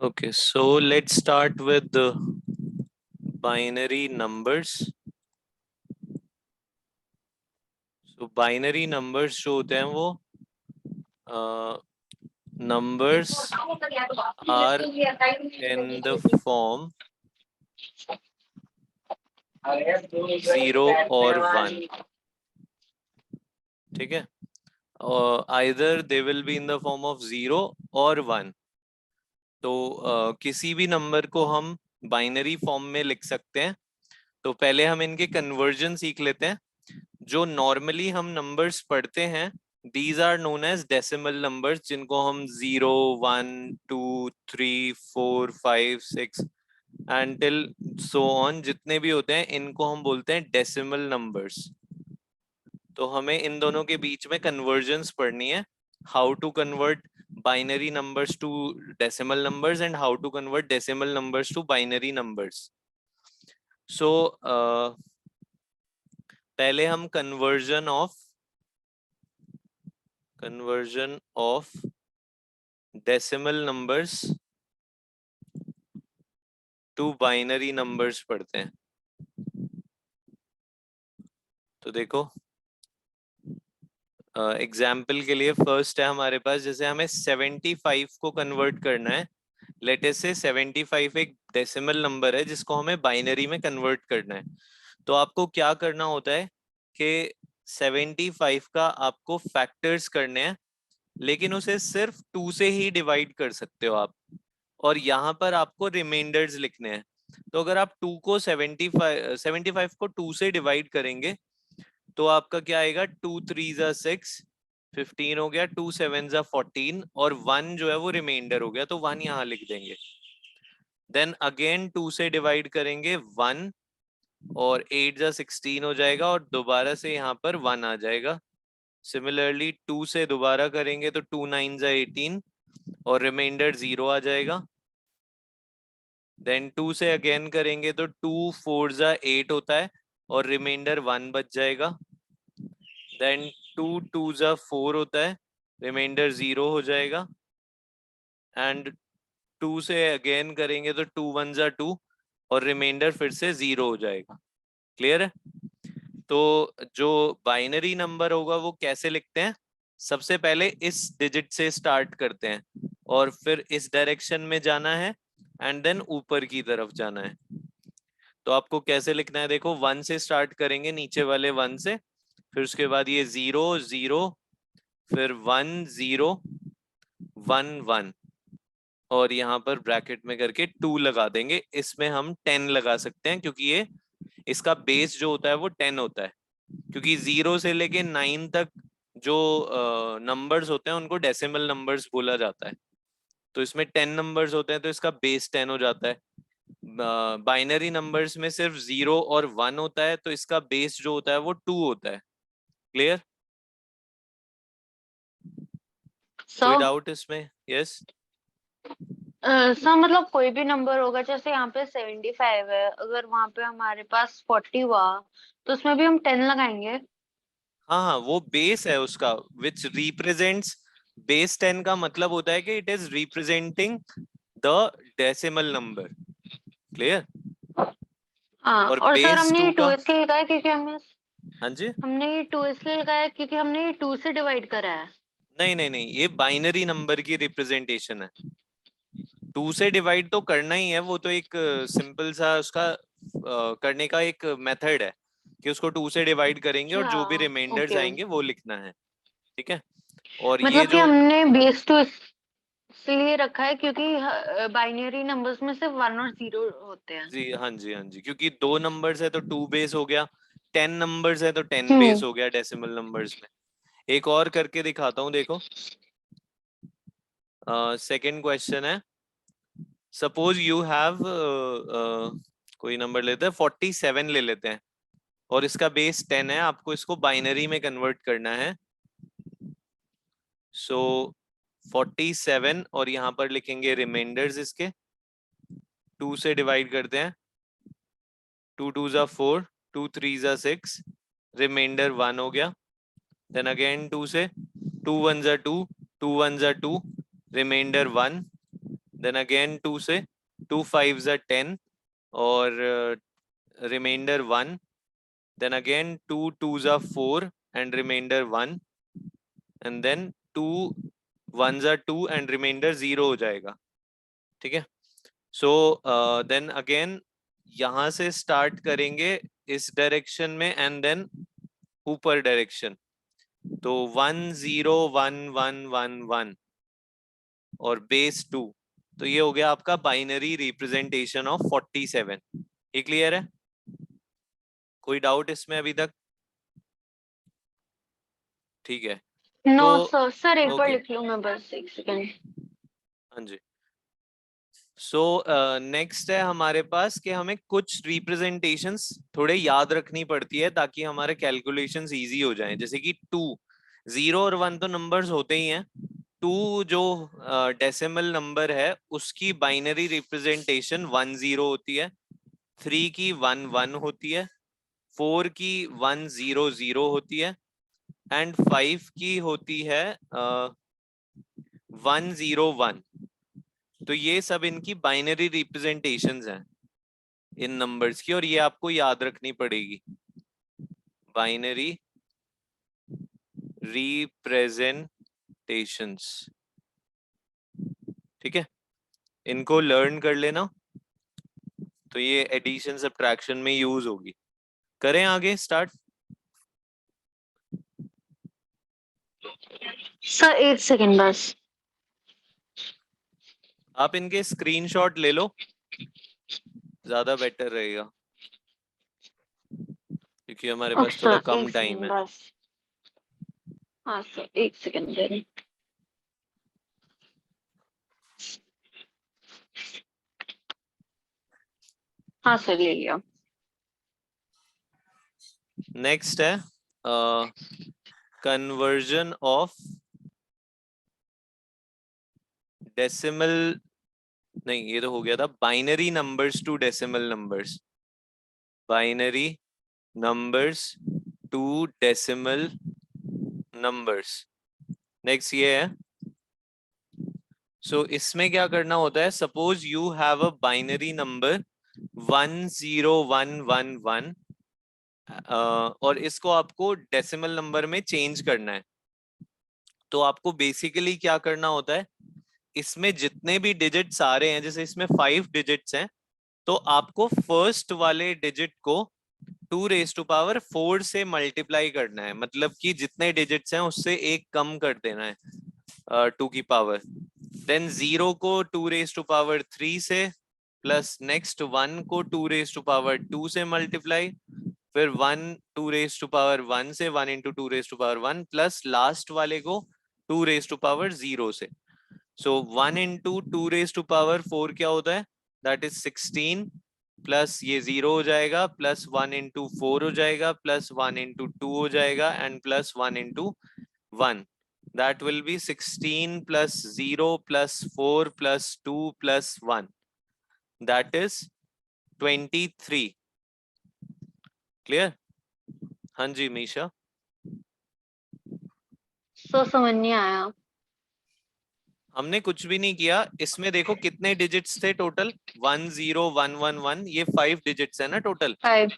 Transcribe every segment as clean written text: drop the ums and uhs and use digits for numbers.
Okay, so let's start with the binary numbers. So binary numbers जो होते हैं वो numbers are in the form 0 or 1. ठीक है, either they will be in the form of 0 or 1. तो किसी भी नंबर को हम बाइनरी फॉर्म में लिख सकते हैं. तो पहले हम इनके कन्वर्जन सीख लेते हैं. जो नॉर्मली हम नंबर्स पढ़ते हैं these are known as decimal numbers, जिनको हम 0, 1, 2, 3, 4, 5, 6 एंड टिल सो ऑन जितने भी होते हैं इनको हम बोलते हैं डेसिमल नंबर्स. तो हमें इन दोनों के बीच में कन्वर्जन्स पढ़नी है. How to convert binary numbers to decimal numbers and how to convert decimal numbers to binary numbers. So पहले हम conversion of decimal numbers to binary numbers पढ़ते हैं. तो देखो एग्जाम्पल के लिए फर्स्ट है हमारे पास, जैसे हमें 75 को कन्वर्ट करना है. लेट अस से 75 एक डेसिमल नंबर है जिसको हमें बाइनरी में कन्वर्ट करना है. तो आपको क्या करना होता है कि 75 का आपको फैक्टर्स करने हैं, लेकिन उसे सिर्फ 2 से ही डिवाइड कर सकते हो आप. और यहाँ पर आपको रिमाइंडर्स लिखने हैं. तो अगर आप 2 को 75 को 2 से डिवाइड करेंगे तो आपका क्या आएगा, 2 3 6 15 हो गया, 2 7 14 और 1 जो है वो रिमाइंडर हो गया, तो 1 यहाँ लिख देंगे. देन अगेन 2 से डिवाइड करेंगे 1 और 8 16 हो जाएगा और दोबारा से यहाँ पर 1 आ जाएगा. सिमिलरली 2 से दोबारा करेंगे तो 2 9 18 और रिमाइंडर 0 आ जाएगा. देन 2 से अगेन करेंगे तो 2 4 8 होता है और रिमाइंडर 1 बच जाएगा. देन 2 2 4 होता है, रिमाइंडर 0 हो जाएगा. एंड 2 से अगेन करेंगे तो 2 1 2 और रिमाइंडर फिर से 0 हो जाएगा. क्लियर है? तो जो बाइनरी नंबर होगा वो कैसे लिखते हैं, सबसे पहले इस डिजिट से स्टार्ट करते हैं और फिर इस डायरेक्शन में जाना है एंड देन ऊपर की तरफ जाना है. तो आपको कैसे लिखना है, देखो 1 से स्टार्ट करेंगे, नीचे वाले 1 से, फिर उसके बाद ये 0 0, फिर 1 0 1 1 और यहाँ पर ब्रैकेट में करके 2 लगा देंगे. इसमें हम 10 लगा सकते हैं क्योंकि ये इसका बेस जो होता है वो 10 होता है. क्योंकि 0 से लेके 9 तक जो नंबर्स होते हैं उनको डेसिमल नंबर्स बोला जाता है. तो इसमें 10 नंबर्स होते हैं तो इसका बेस 10 हो जाता है. बाइनरी नंबर्स में सिर्फ 0 और 1 होता है तो इसका बेस जो होता है वो 2 होता है. क्लियर? कोई डाउट इसमें? यस सर मतलब कोई भी नंबर होगा, जैसे यहाँ पे 75 है, अगर वहां पे हमारे पास 40 हुआ तो उसमें भी हम 10 लगाएंगे. हाँ हाँ, वो बेस है उसका विच रिप्रेजेंट्स बेस 10 का मतलब होता है कि it is representing the decimal number. Clear? हाँ, और और सर बेस हमने 2 ये 2 का, इसलिए लगाया क्योंकि हाँ जी, हमने ये 2 इसलिए लगाया क्योंकि हमने ये 2 से डिवाइड करा है. नहीं नहीं नहीं, ये बाइनरी नंबर की रिप्रेजेंटेशन है. 2 से डिवाइड तो करना ही है, वो तो एक सिंपल सा उसका करने का एक मेथड है कि उसको 2 से डिवाइड करेंगे और अच्छा, जो भी रिमाइंडर्स ओके. आएंगे वो लिखना है. ठीक है? और ये मतलब कि जो, हमने बेस 2 इसलिए रखा है क्योंकि बाइनरी नंबर्स में सिर्फ 1 और 0 होते हैं. जी हाँ जी हाँ जी, क्योंकि 2 नंबर्स है तो 2 बेस हो गया, 10 नंबर्स है तो 10 बेस हम्म. हो गया डेसिमल नंबर्स में. एक और करके दिखाता हूँ, देखो. सेकंड क्वेश्चन है, सपोज यू हैव कोई नंबर लेते हैं 47 ले लेते हैं और इसका बेस 10 है, आपको इसको बाइनरी में कन्वर्ट करना है. सो 47 और यहाँ पर लिखेंगे रिमाइंडर्स इसके. 2 से डिवाइड करते हैं, 2 2 4, 2 3 6, रिमाइंडर 1 हो गया. देन अगेन 2 से, 2 1 2, 2 1 2, रिमाइंडर 1. देन अगेन 2 से 2 5s are 10 और reminder 1, then again 2 2s are 4 and reminder 1 and then 2 1s are 2 and reminder 0 हो जाएगा, ठीक है। सो देन अगेन यहाँ से स्टार्ट करेंगे इस डायरेक्शन में एंड देन ऊपर डायरेक्शन, तो 1 0 1 1 1 1 और बेस 2, तो ये हो गया आपका बाइनरी रिप्रेजेंटेशन ऑफ 47। ये क्लियर है? कोई डाउट इसमें अभी तक? ठीक है। नो तो सर एक बार ओके, लिख लूं मैं, बस एक सेकंड। हाँ जी। सो नेक्स्ट है हमारे पास कि हमें कुछ रिप्रेजेंटेशंस थोड़े याद रखनी पड़ती है ताकि हमारे कैलकुलेशंस इजी हो जाएं। जैसे कि 2 0 और 1 तो नंबर्स होते ही हैं, 2 जो डेसिमल नंबर है उसकी बाइनरी रिप्रेजेंटेशन 1 0 होती है, 3 की 1 1 होती है, 4 की 1 0 0 होती है एंड 5 की होती है 1 0 1। तो ये सब इनकी बाइनरी रिप्रेजेंटेशंस हैं इन नंबर्स की, और ये आपको याद रखनी पड़ेगी। बाइनरी रिप्रेजेंटेशंस, ठीक है, इनको लर्न कर लेना, तो ये एडिशन सब्ट्रैक्शन में यूज होगी। करें आगे स्टार्ट? सर एक सेकंड बस। आप इनके स्क्रीनशॉट ले लो, ज्यादा बेटर रहेगा क्योंकि हमारे ओके पास थोड़ा सर कम एक टाइम सेकंड है। बस। हाँ सर एक सेकंड दे रही। हाँ सर ले लिया। नेक्स्ट है कन्वर्जन ऑफ डेसिमल, नहीं ये तो हो गया था, binary numbers to decimal numbers, binary numbers to decimal numbers. Next ये है, सो इसमें क्या करना होता है, suppose you have a binary number 10111 और इसको आपको डेसिमल नंबर में चेंज करना है। तो आपको बेसिकली क्या करना होता है, इसमें जितने भी डिजिट्स आ रहे हैं, जैसे इसमें 5 डिजिट्स हैं, तो आपको फर्स्ट वाले डिजिट को 2 रेज टू पावर 4 से मल्टीप्लाई करना है, मतलब कि जितने डिजिट्स हैं उससे एक कम कर देना है 2 की पावर। देन 0 को 2 रेज टू पावर 3 से, प्लस नेक्स्ट 1 को 2 रेज टू पावर 2 से मल्टीप्लाई, फिर 1 2 रेज टू पावर 1 से, 1 into 2 raise to power 1, plus last वाले को 2 रेज टू पावर 0 से। So 1 into 2 raise to power 4 क्या होता है, दैट इज 16, प्लस ये 0 हो जाएगा, प्लस 1 इंटू 4 हो जाएगा, प्लस 1 इंटू 2 हो जाएगा and plus 1 into 1, that will be 16 plus 0 plus 4 plus 2 plus 1, that is 23। Clear? हाँ जी मीशा। सर समझ नहीं आया। हमने कुछ भी नहीं किया इसमें, देखो कितने डिजिट्स थे टोटल, 1 0 1 1 1, ये 5 डिजिट्स है ना टोटल। 5।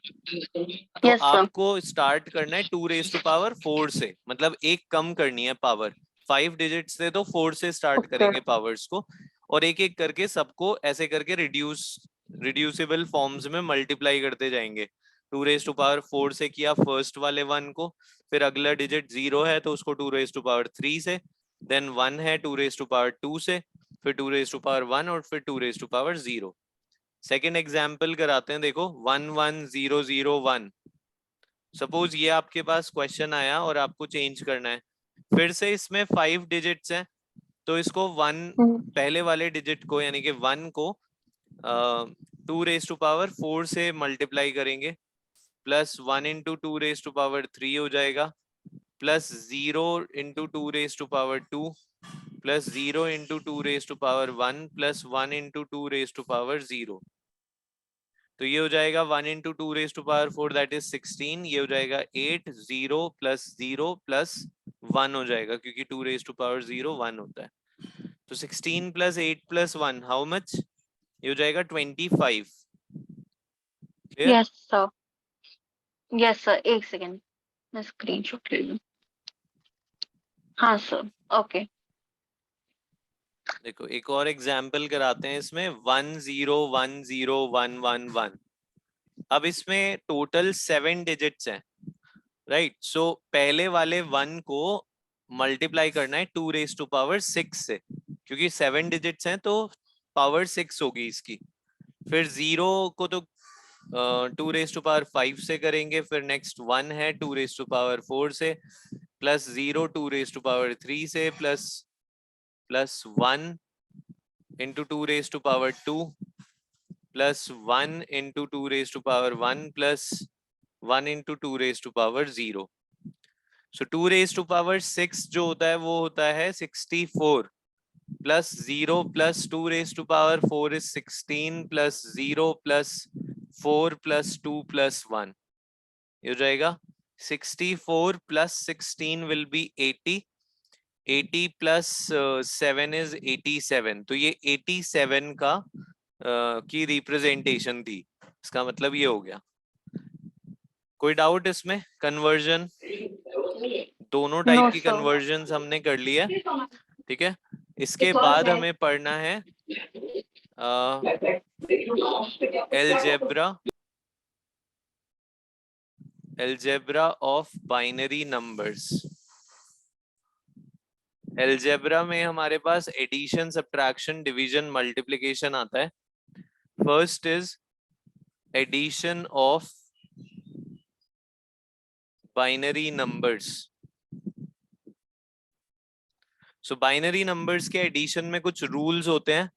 तो यस सर। आपको स्टार्ट करना है 2 रेज टू पावर 4 से, मतलब एक कम करनी है पावर। 5 डिजिट्स थे तो 4 से स्टार्ट ओके। करेंगे पावर्स को, और एक एक करके सबको ऐसे करके रिड्यूसिबल फॉर्म्स में मल्टीप्लाई करते जाएंगे। 2 रेज टू पावर 4 से किया फर्स्ट वाले 1 को, फिर अगला डिजिट 0 है तो उसको 2 रेज टू पावर 3 से, देन 1 है 2 रेज टू पावर 2 से, फिर 2 रेज टू पावर 1 और फिर 2 raise to power 0। Second example कराते हैं, देखो 1 1 0 0 1। सपोज ये आपके पास क्वेश्चन आया और आपको चेंज करना है, फिर से इसमें 5 डिजिट्स हैं, तो इसको 1 पहले वाले डिजिट को यानी कि 1 को 2 रेज टू पावर 4 से मल्टीप्लाई करेंगे, plus 1 into 2 raise to power 3 हो जाएगा, plus 0 into 2 raise to power 2, plus 0 into 2 raise to power 1, plus 1 into 2 raise to power 0। तो ये हो जाएगा 1 into 2 raise to power 4 that is 16, ये हो जाएगा 8, 0 प्लस 0 प्लस 1 हो जाएगा, क्योंकि 2 रेज टू पावर 0 1 होता है। तो 16 + 8 + 1 हाउ मच? ये हो जाएगा 25। Clear? Yes sir, yes sir, एक सेकेंड मैं स्क्रीनशॉट ले लूं। हाँ सर, ओके। देखो एक और एग्जाम्पल कराते हैं इसमें, 1 0 1 0 1 1 1। अब इसमें टोटल 7 डिजिट्स हैं, राइट? सो पहले वाले 1 को मल्टीप्लाई करना है 2⁶ से, क्योंकि 7 डिजिट्स हैं तो पावर 6 होगी इसकी। फिर 0 को तो 2⁵ से करेंगे, फिर नेक्स्ट 1 है 2⁴ से, प्लस 0 2⁵ से, plus 1 into 2⁵2 plus 1 into 2⁵1 plus 1 into 2⁵0। So 2⁶6 जो होता है वो होता है 64, plus 0 plus 2⁴ is 16 plus 0 plus 4 plus 2 plus 1। ये हो जाएगा 64 plus 16 will be 80, 80 plus 7 is 87। तो ये 87 का की रिप्रेजेंटेशन थी, इसका मतलब ये हो गया। कोई डाउट इसमें? कन्वर्जन, दोनों टाइप नो की सर। कन्वर्जन हमने कर ली है, ठीक है। इसके बाद हमें पढ़ना है algebra, algebra of binary numbers. Algebra में हमारे पास एडिशन, सब्ट्रैक्शन, डिवीजन, मल्टीप्लिकेशन आता है। First is addition of binary numbers. So binary numbers के एडिशन में कुछ रूल्स होते हैं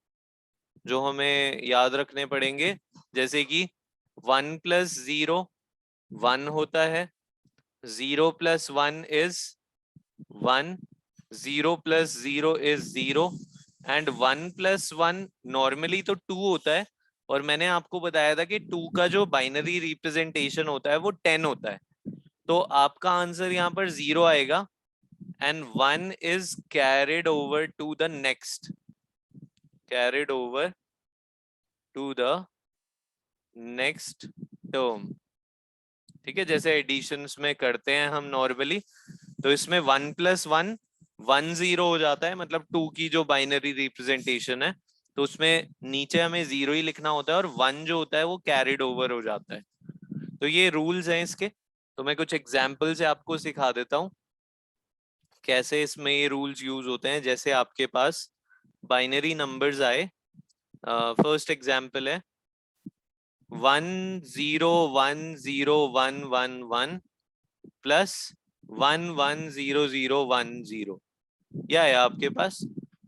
जो हमें याद रखने पड़ेंगे, जैसे कि 1 + 0 1 होता है, 0 + 1 is 1, 0 + 0 is 0 एंड 1 + 1 नॉर्मली तो 2 होता है, और मैंने आपको बताया था कि 2 का जो बाइनरी रिप्रेजेंटेशन होता है वो 10 होता है। तो आपका आंसर यहाँ पर 0 आएगा and 1 is carried over to the next, carried over to the next term, ठीक है, जैसे एडिशंस में करते हैं हम नॉर्मली। तो इसमें 1 + 1 1 0 हो जाता है, मतलब 2 की जो बाइनरी रिप्रेजेंटेशन है, तो उसमें नीचे हमें 0 ही लिखना होता है, और 1 जो होता है वो कैरिड ओवर हो जाता है। तो ये रूल्स हैं इसके, तो मैं कुछ एग्जाम्पल से आपको सिखा देता हूँ कैसे इसमें ये रूल्स यूज होते हैं। जैसे आपके पास बाइनरी नंबर्स आए, फर्स्ट एग्जाम्पल है 1 0 1 0 1 1 1 प्लस 1 1 0 0 1 0, क्या है आपके पास?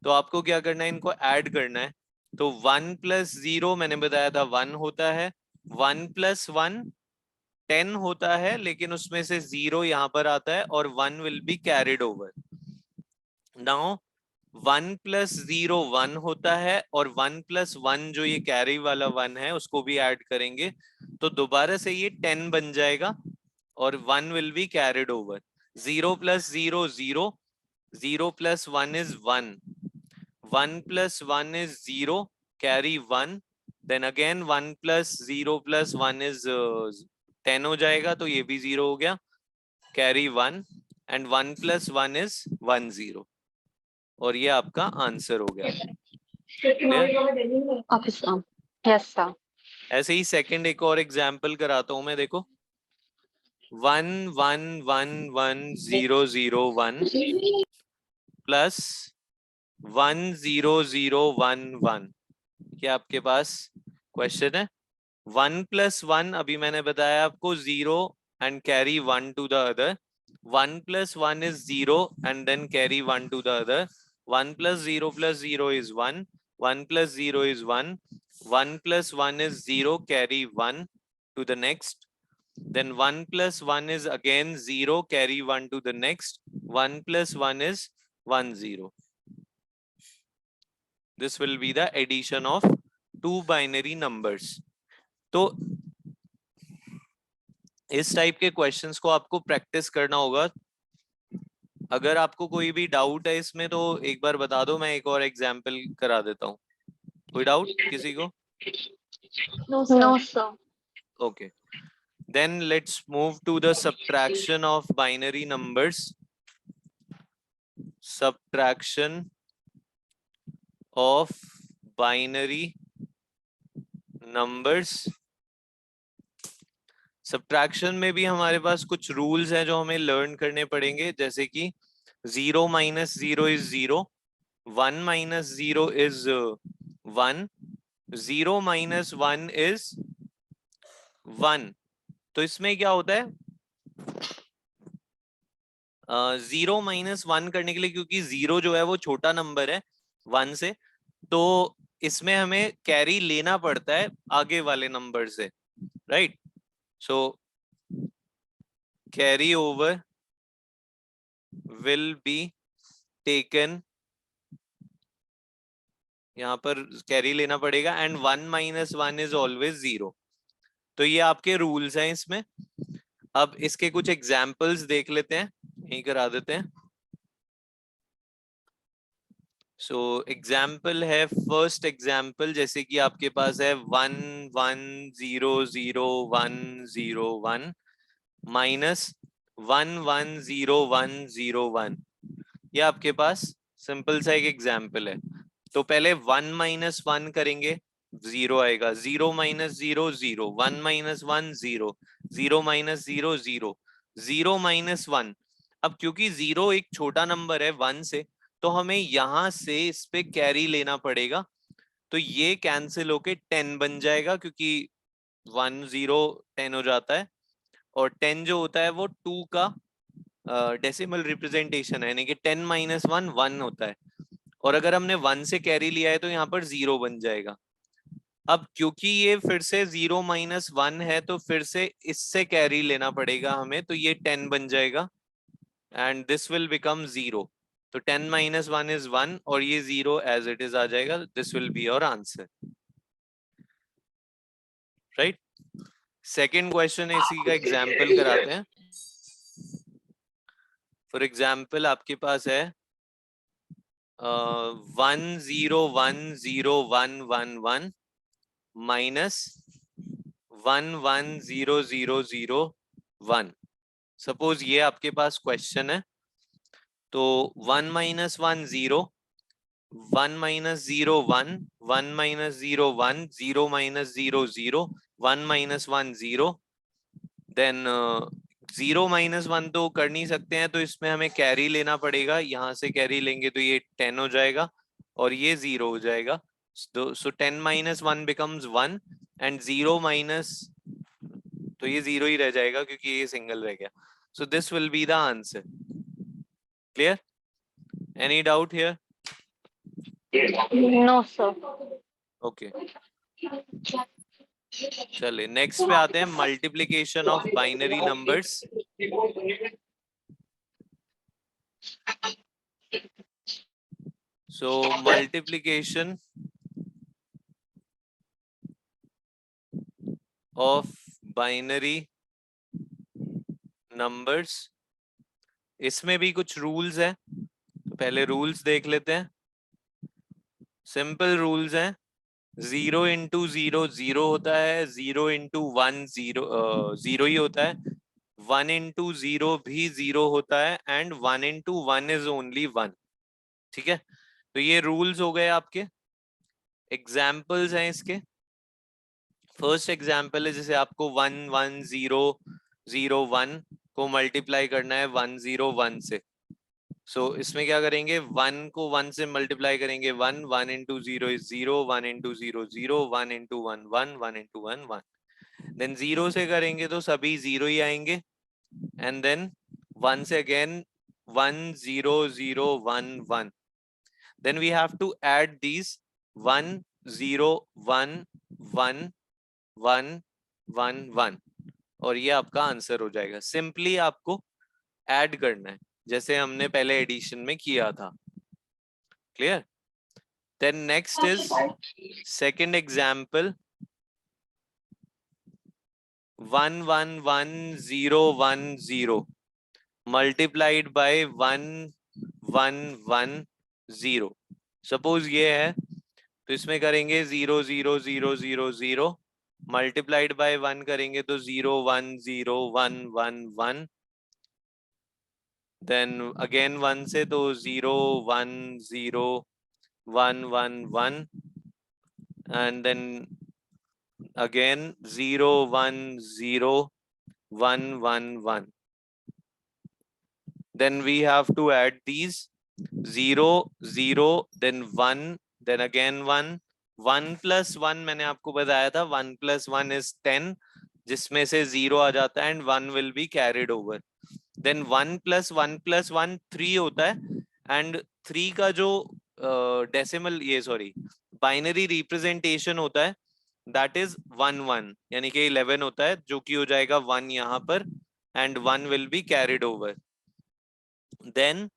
तो आपको क्या करना है, इनको ऐड करना है। तो 1 + 0 मैंने बताया था 1 होता है, 1 + 1 10 होता है, लेकिन उसमें से 0 यहाँ पर आता है और 1 will be carried over. Now 1 + 0 1 होता है, और 1 + 1 जो ये कैरी वाला 1 है उसको भी ऐड करेंगे, तो दोबारा से ये 10 बन जाएगा और 1 will be carried over. 0 + 0 0, 0 + 1 is 1, 1 + 1 is 0, carry 1, then again 1 + 0 + 1 is 10 हो जाएगा, तो ये भी 0 हो गया, carry 1, and 1 + 1 is 1 0, और ये आपका आंसर हो गया। Clear? Okay sir, yes sir. ऐसे ही सेकंड एक और एग्जांपल कराता हूं मैं, देखो 1 1 1 1 0 0 1 प्लस 1 0 0 1 1। क्या आपके पास क्वेश्चन है? 1 + 1 अभी मैंने बताया आपको 0 and carry 1 to the other, 1 + 1 is 0 and then carry 1 to the other, 1 + 0 + 0 is 1, 1 + 0 is 1, 1 + 1 is 0, carry 1 to the next, then 1 + 1 is again 0, carry 1 to the next, 1 + 1 is 1 0. This will be the addition of two binary numbers. तो इस type के questions को आपको practice करना होगा अगर आपको कोई भी डाउट है इसमें तो एक बार बता दो, मैं एक और एग्जाम्पल करा देता हूँ। कोई डाउट किसी को? No sir. Okay, then let's move to the subtraction of binary numbers. Subtraction of binary numbers. Subtraction में भी हमारे पास कुछ रूल्स हैं जो हमें लर्न करने पड़ेंगे, जैसे कि 0 minus 0 is 0, 1 minus 0 is 1, 0 minus 1 is 1। तो इसमें क्या होता है, 0 माइनस 1 करने के लिए, क्योंकि 0 जो है वो छोटा नंबर है 1 से, तो इसमें हमें कैरी लेना पड़ता है आगे वाले नंबर से, right? So carry over will be taken, यहाँ पर कैरी लेना पड़ेगा, एंड 1 माइनस 1 इज ऑलवेज 0। तो ये आपके रूल्स हैं इसमें। अब इसके कुछ एग्जाम्पल्स देख लेते हैं, यही करा देते हैं। सो एग्जाम्पल है, फर्स्ट एग्जाम्पल जैसे कि आपके पास है 1 1 0 0 1 0 1 माइनस 1 1 0 1 0 1। ये आपके पास सिंपल सा एक एग्जाम्पल है। तो पहले 1 माइनस 1 करेंगे, 0 आएगा, 0 माइनस 0 0, 1 माइनस 1 0, 0 माइनस 0 0, 0 माइनस 1। अब क्योंकि 0 एक छोटा नंबर है 1 से, तो हमें यहां से इस पे कैरी लेना पड़ेगा। तो ये कैंसिल होके 10 बन जाएगा, क्योंकि 1 0 10 हो जाता है, और 10 जो होता है वो 2 का डेसिमल रिप्रेजेंटेशन है, यानी कि 10 माइनस 1 1 होता है। और अगर हमने 1 से कैरी लिया है तो यहाँ पर 0 बन जाएगा। अब क्योंकि ये फिर से 0 माइनस 1 है, तो फिर से इससे कैरी लेना पड़ेगा हमें, तो ये 10 बन जाएगा, एंड दिस विल बिकम 0। तो 10 माइनस 1 इज 1, और ये 0 एज इट इज आ जाएगा। This will be your answer, right? Second question इसी का एग्जाम्पल कराते हैं। फॉर एग्जाम्पल आपके पास है 1 0 1 0 1 1 1 माइनस 1 1 0 0 0 1। सपोज ये आपके पास क्वेश्चन है। तो 1 minus 1 0, 1 minus 0 1, 1 minus 0 1, 0 minus 0 0, 1 minus 1 0। Then 0 minus 1 तो कर नहीं सकते हैं, तो इसमें हमें कैरी लेना पड़ेगा। यहाँ से कैरी लेंगे तो ये 10 हो जाएगा, और ये 0 हो जाएगा। सो 10 माइनस 1 बिकम्स 1, एंड 0 माइनस, तो ये 0 ही रह जाएगा क्योंकि ये सिंगल रह गया। So this will be the answer. Clear? Any doubt here? No sir. Okay, चलिए नेक्स्ट पे आते हैं, multiplication of binary numbers. So multiplication of binary numbers, इसमें भी कुछ रूल्स हैं। तो पहले रूल्स देख लेते हैं। सिंपल रूल्स हैं। 0 इंटू 0 0 होता है, 0 इंटू 1 0 ही होता है, 1 इंटू 0 भी 0 होता है, एंड 1 इंटू 1 इज ओनली 1। ठीक है, तो ये रूल्स हो गए आपके। एग्जाम्पल्स हैं इसके। फर्स्ट एग्जाम्पल है, जैसे आपको 1 1 0 0 1 को मल्टीप्लाई करना है 1 0 1 से। सो इसमें क्या करेंगे, 1 को 1 से मल्टीप्लाई करेंगे 1, 1 into 0 is 0, 1 into 0 0, 1 into 1 1, 1 into 1 1। Then 0 से करेंगे तो सभी 0 ही आएंगे, एंड देन 1 से again 1 0 0 1 1। Then we have to add these 1 0 1 1 1 1 1, और ये आपका आंसर हो जाएगा। सिंपली आपको ऐड करना है जैसे हमने पहले एडिशन में किया था। Clear? Then next is second example, 1 1 1 0 1 0। Multiplied by 1 1 1 0। Suppose ये है तो इसमें करेंगे 0 0 0 0 0, मल्टीप्लाइड बाय 1 करेंगे तो 0 1 0 1 1 1, देन अगेन 1 से तो 0 1 0 1 1 1, and then again 0 1 0 1 1 1. Then we have to add these 0 0 then 1 then again 1 1 plus 1 मैंने आपको बताया था 1 plus 1 is 10, जिसमें से 0 आ जाता है and 1 will be carried over. Then 1 plus 1 plus 1 3 होता है and 3 का जो डेसिमल ये सॉरी बाइनरी रिप्रेजेंटेशन होता है that is 1 1, यानी कि 11 होता है, जो कि हो जाएगा 1 यहाँ पर and 1 will be carried over. Then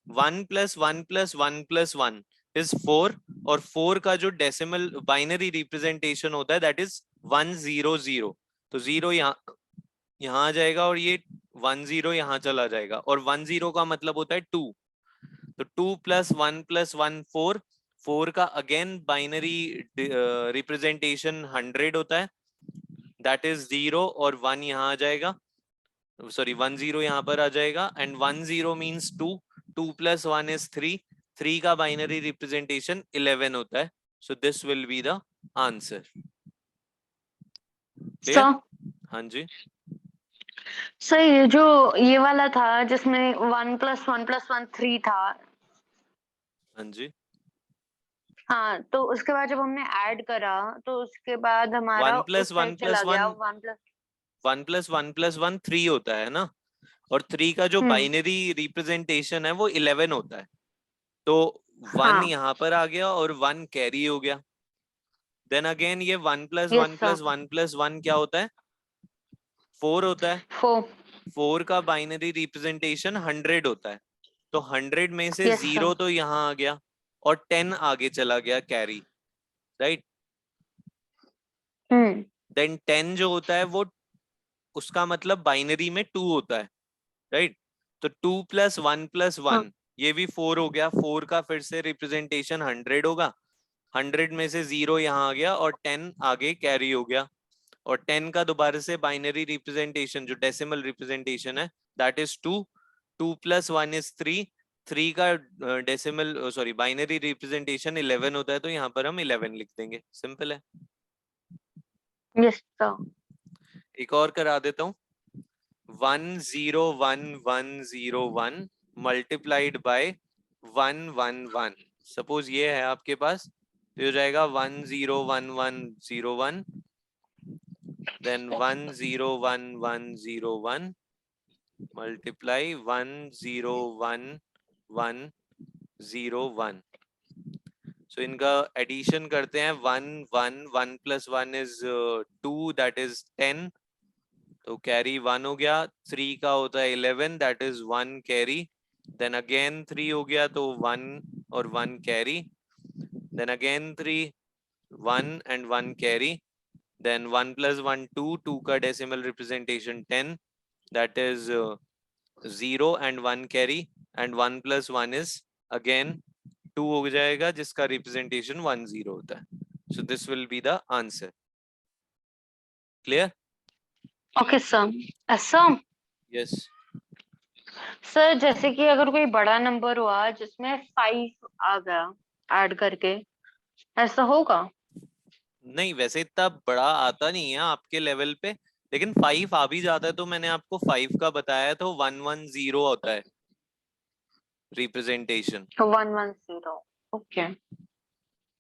1 plus 1 plus 1 plus 1 is 4, और 4 का जो डेसिमल बाइनरी रिप्रेजेंटेशन होता है that is 1 0 0, तो 0 यहाँ आ जाएगा और ये 1 0 यहाँ चला जाएगा, और 1 0 का मतलब होता है 2, तो 2 plus 1 plus 1 4, 4 का अगेन बाइनरी रिप्रेजेंटेशन 100 होता है that is 0, और 1 यहाँ आ जाएगा, सॉरी 1 0 यहाँ पर आ जाएगा and 1 0 means 2, 2 plus 1 is 3, 3 का बाइनरी रिप्रेजेंटेशन 11 होता है, so this will be the answer. Sir हाँ जी सर ये जो ये वाला था जिसमें 1 plus 1 plus 1 3 था, हाँ जी हाँ, तो उसके बाद जब हमने ऐड करा तो उसके बाद हमारा 1 plus उस 1 साइड चला plus गया 1 1 plus 1 plus 1 plus 1 3 होता है ना, और 3 का जो बाइनरी रिप्रेजेंटेशन है वो 11 होता है, तो 1 हाँ यहाँ पर आ गया और 1 कैरी हो गया. देन अगेन ये 1 plus yes 1 sir plus 1 plus 1 क्या होता है, 4 होता है. 4 4 का बाइनरी रिप्रेजेंटेशन 100 होता है, तो 100 में से यस 0 सर तो यहाँ आ गया और 10 आगे चला गया कैरी, राइट. देन 10 जो होता है वो उसका मतलब बाइनरी में 2 होता है, राइट. तो 2 plus 1 plus 1 ये भी 4 हो गया, 4 का फिर से रिप्रेजेंटेशन 100 होगा, 100 में से 0 यहाँ आ गया और 10 आगे कैरी हो गया, और 10 का दोबारा से बाइनरी रिप्रेजेंटेशन जो डेसिमल रिप्रेजेंटेशन है दैट इज 2, 2 plus 1 is 3, 3 का डेसिमल सॉरी बाइनरी रिप्रेजेंटेशन 11 होता है, तो यहाँ पर हम 11 लिख देंगे, सिंपल है. यस सर एक और करा देता हूँ, 1 0 1 1 0 1 मल्टीप्लाइड बाय 1 1 1. सपोज ये है आपके पास, तो हो जाएगा 1 0 1 1 0 1, then 1 0 1 1 0 1 multiply 1 0 1 1 0 1. So इनका एडिशन करते हैं, 1 1 1 plus 1 is 2, that is 10, तो कैरी 1 हो गया, 3 का होता है 11, that is 1 carry, then again 3 हो गया तो 1 और 1 carry, then again 3 1 and 1 carry, then 1 plus 1 2, 2 का decimal representation 10, that is 0 and 1 carry, and 1 plus 1 is again 2 हो जाएगा जिसका representation 1 0 होता है. So this will be the answer. Clear? Okay sir. ऐसा Yes. सर जैसे कि अगर कोई बड़ा नंबर हुआ जिसमें 5 आ गया ऐड करके, ऐसा होगा? नहीं वैसे इतना बड़ा आता नहीं है आपके लेवल पे, लेकिन 5 आ भी जाता है, तो मैंने आपको 5 का बताया तो 1 1 0 होता है रिप्रेजेंटेशन. 110 ओके.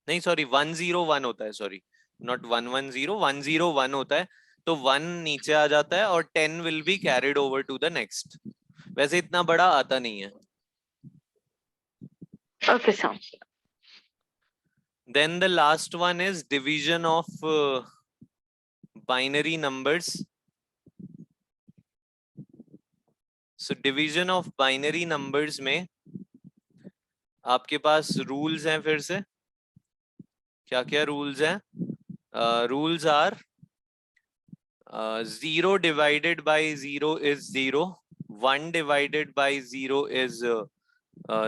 नहीं सॉरी 1 0 1 होता है, सॉरी नॉट 1 1 0, 1 0 1 होता है, तो 1 नीचे आ जाता है और 10 will be carried over to the next. वैसे इतना बड़ा आता नहीं है. Okay sir. Then the last one is division of binary numbers. So division of binary numbers में आपके पास rules हैं, फिर से क्या क्या rules हैं? Rules are 0 divided by 0 is 0, 1 divided by 0 is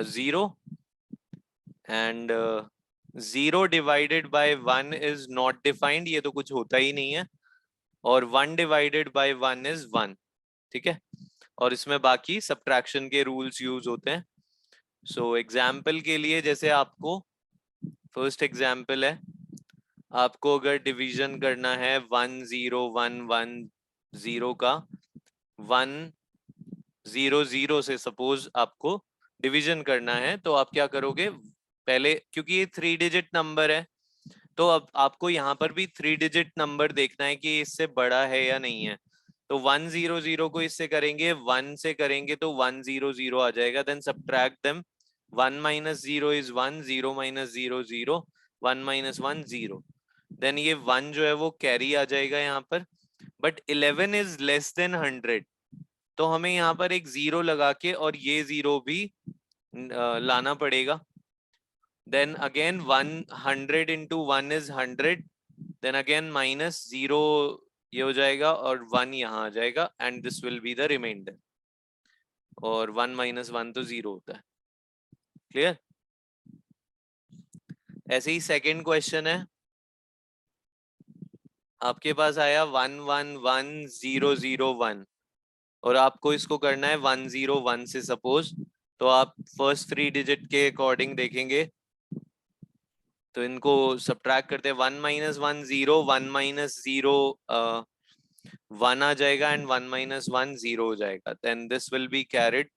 0 and 0 divided by 1 is not defined, ये तो कुछ होता ही नहीं है, और 1 divided by 1 is 1, ठीक है। और इसमें बाकी सब्ट्रैक्शन के रूल्स यूज होते हैं। सो एग्जाम्पल के लिए, जैसे आपको फर्स्ट एग्जाम्पल है, आपको अगर डिवीजन करना है 1 0 1 1 0 का 1 0 0 से सपोज आपको डिवीजन करना है, तो आप क्या करोगे, पहले क्योंकि ये 3 डिजिट नंबर है, तो अब आपको यहाँ पर भी 3 डिजिट नंबर देखना है कि इससे बड़ा है या नहीं है। तो 1 0 0 को इससे करेंगे, 1 से करेंगे तो 1 0 0 आ जाएगा, then subtract them, 1 minus 0 is 1, 0 minus 0 0, 1 minus 1 0, then ये 1 जो है वो कैरी आ जाएगा यहाँ पर, बट 11 इज लेस देन 100, तो हमें यहाँ पर एक 0 लगा के और ये 0 भी लाना पड़ेगा। then again 100 into 1 is 100, then again minus 0 ये हो जाएगा और 1 यहाँ आ जाएगा, and this will be the remainder, और 1 minus 1 तो 0 होता है। क्लियर? ऐसे ही सेकंड क्वेश्चन है, आपके पास आया 1 1 1 0 0 1 और आपको इसको करना है 1 0 1 से सपोज, तो आप फर्स्ट 3 डिजिट के अकॉर्डिंग देखेंगे, तो इनको सब्ट्रैक्ट करते हैं, 1 minus 1 0, 1 minus 0 1 आ जाएगा एंड 1 minus 1 0 हो जाएगा, then this will be carried,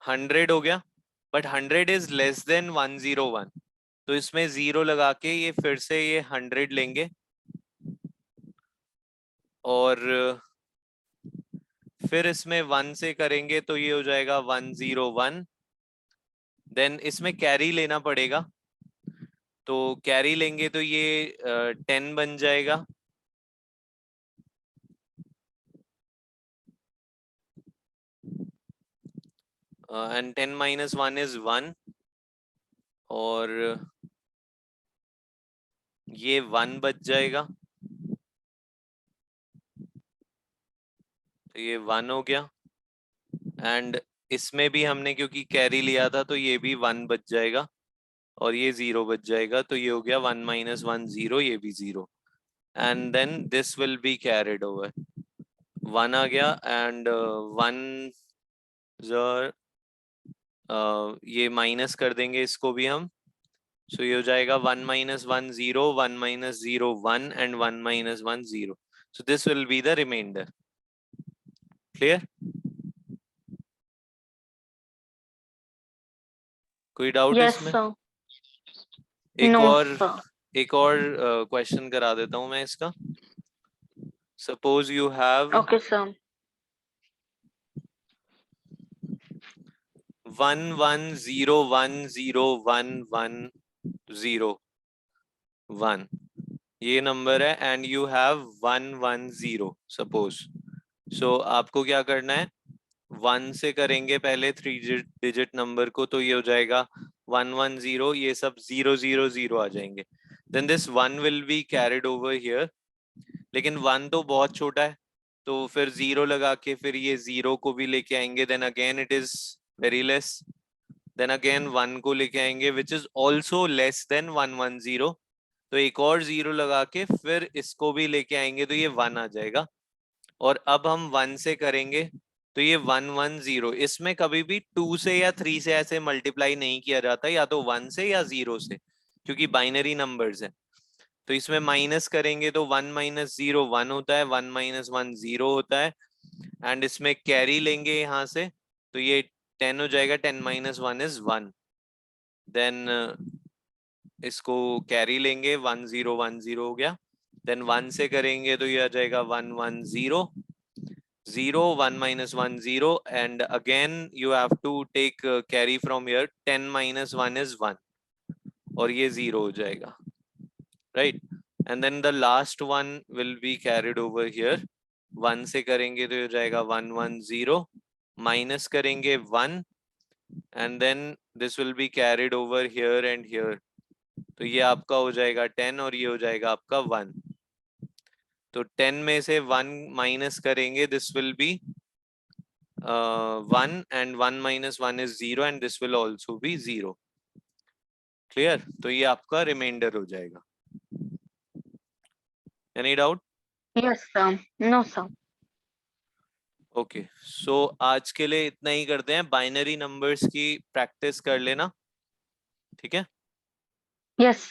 100 हो गया, बट 100 इज लेस देन 101, तो इसमें 0 लगा के ये फिर से ये 100 लेंगे और फिर इसमें 1 से करेंगे तो ये हो जाएगा 101, देन इसमें कैरी लेना पड़ेगा, तो कैरी लेंगे तो ये 10 बन जाएगा, एंड 10 minus 1 is 1, और ये 1 बच जाएगा, तो ये 1 हो गया, एंड इसमें भी हमने क्योंकि कैरी लिया था तो ये भी 1 बच जाएगा और ये 0 बच जाएगा, तो ये हो गया 1 minus 1 0, ये भी 0, and then this will be carried over, 1 आ गया एंड 1 ये माइनस कर देंगे इसको भी हम, सो ये हो जाएगा 1 minus 1 0, 1 minus 0 1 and 1 minus 1 0, so this will be the remainder. Clear? कोई डाउट यस इसमें? सर। एक नो और सर। एक और क्वेश्चन करा देता हूं मैं इसका। Suppose you have okay sir. 1 1 0 1 0 1 1 0 1, ये नंबर है एंड यू हैव 1 1 0 सपोज, सो आपको क्या करना है, 1 से करेंगे पहले 3 डिजिट नंबर को, तो ये हो जाएगा 1 1 0, ये सब 0 0 0 आ जाएंगे, then this 1 will be carried over here, लेकिन 1 तो बहुत छोटा है, तो फिर 0 लगा के फिर ये 0 को भी लेके आएंगे, then again it is very less, then again 1 को लेके आएंगे which is also less than 1 1 0, तो एक और 0 लगा के फिर इसको भी लेके आएंगे, तो ये 1 आ जाएगा, और अब हम 1 से करेंगे तो ये 1 1 0, इसमें कभी भी 2 से या 3 से ऐसे मल्टीप्लाई नहीं किया जाता, या तो 1 से या 0 से, क्योंकि बाइनरी नंबर्स है, तो इसमें माइनस करेंगे तो 1 minus 0 1 होता है, 1 minus 1 0 होता है, एंड इसमें कैरी लेंगे यहाँ से, तो ये 10 हो जाएगा, 10 minus 1 is 1, देन इसको कैरी लेंगे, 1 0 1 0 हो गया, देन 1 से करेंगे तो ये आ जाएगा 1 1 0 0, 1 minus 1 0, and again you have to take carry from here, 10 minus 1 is 1, और ये 0 हो जाएगा, right, and then the last one will be carried over here, 1 से करेंगे तो ये हो जाएगा 1 1 0, माइनस करेंगे 1, and then this will be carried over here and here, तो ये आपका हो जाएगा 10 और ये हो जाएगा आपका 1, तो 10 में से 1 माइनस करेंगे, this will B 1 and 1 minus 1 is 0 and this will also be 0. Clear? तो ये आपका रिमाइंडर हो जाएगा. Any doubt? Yes sir. No sir. Okay, so आज के लिए इतना ही करते हैं. बाइनरी नंबर्स की प्रैक्टिस कर लेना, ठीक है? Yes sir.